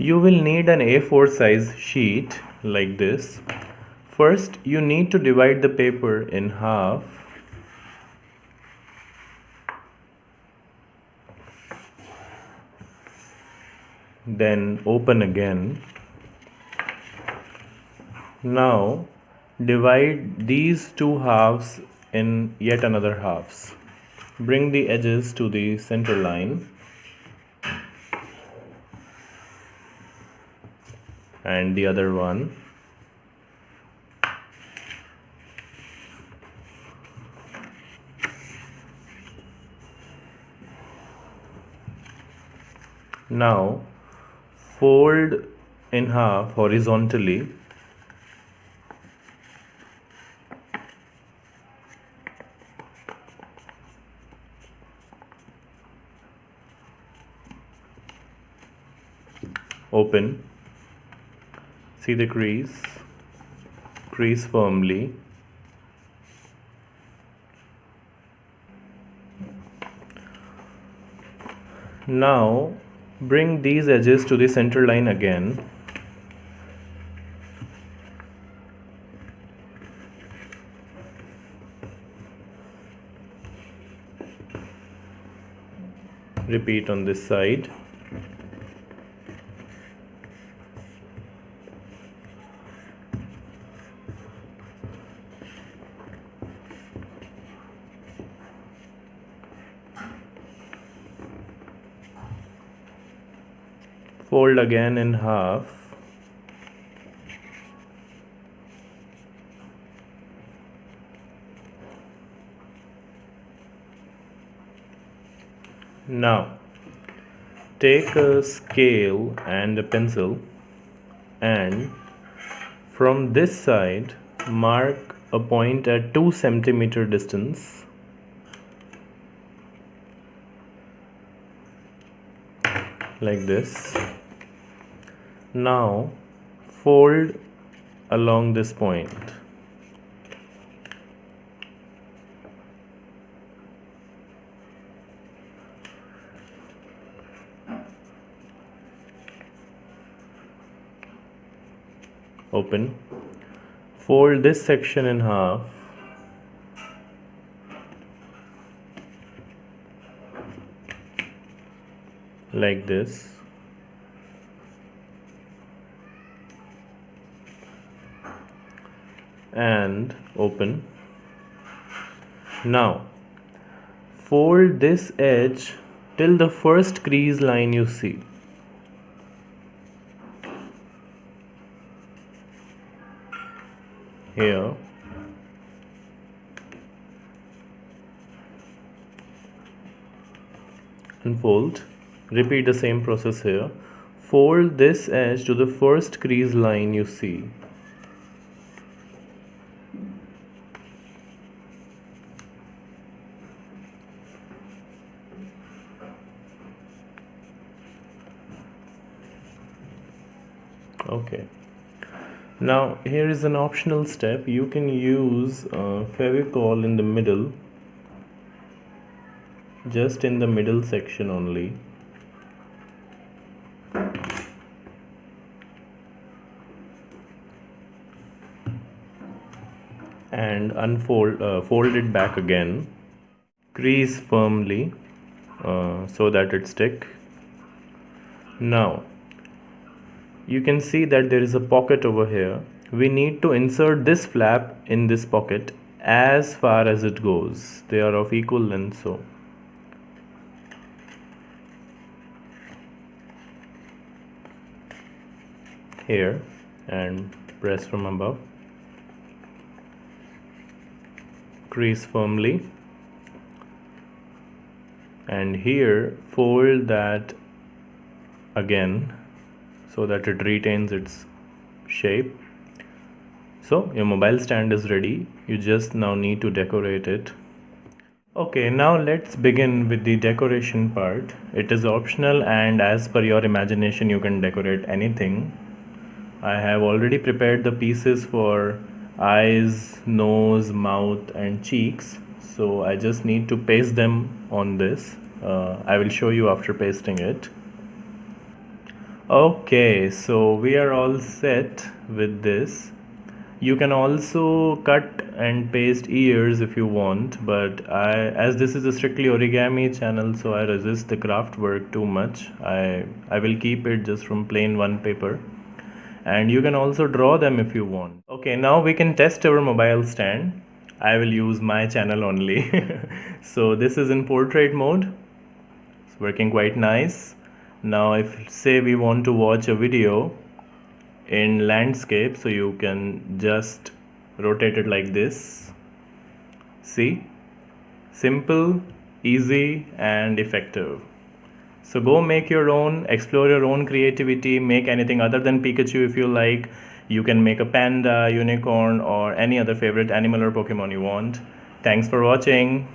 You will need an A4 size sheet like this. First, you need to divide the paper in half. Then open again. Now divide these two halves in yet another halves. Bring the edges to the center line and the other one. Now fold in half horizontally. Open. See the crease. Crease firmly. Now bring these edges to the center line again. Repeat on this side. Fold again in half. Now take a scale and a pencil, and from this side mark a point at 2 centimeter distance. Like this. Now fold along this point. Open. Fold this section in half. Like this. And open. Now fold this edge till the first crease line you see. Here. Unfold. Repeat the same process here. Fold this edge to the first crease line you see. Okay. Now here is an optional step. You can use Fevicol in the middle, just in the middle section only. And fold it back again. Crease firmly so that it stick. Now you can see that there is a pocket over here. We need to insert this flap in this pocket as far as it goes. They are of equal length, so here, and press from above. Crease firmly, and here fold that again so that it retains its shape. So your mobile stand is ready. You just now need to decorate it. Okay, now let's begin with the decoration part. It is optional, and as per your imagination you can decorate anything. I have already prepared the pieces for eyes, nose, mouth and cheeks, so I just need to paste them on this. I will show you after pasting it. Okay, so we are all set with this. You can also cut and paste ears if you want, but as this is a strictly origami channel, so I resist the craft work too much. I will keep it just from plain one paper. And you can also draw them if you want. Okay, now we can test our mobile stand. I will use my channel only. So this is in portrait mode. It's working quite nice. Now if say we want to watch a video in landscape, so you can just rotate it like this. See, simple, easy and effective. So go make your own, explore your own creativity, make anything other than Pikachu if you like. You can make a panda, unicorn or any other favorite animal or Pokemon you want. Thanks for watching.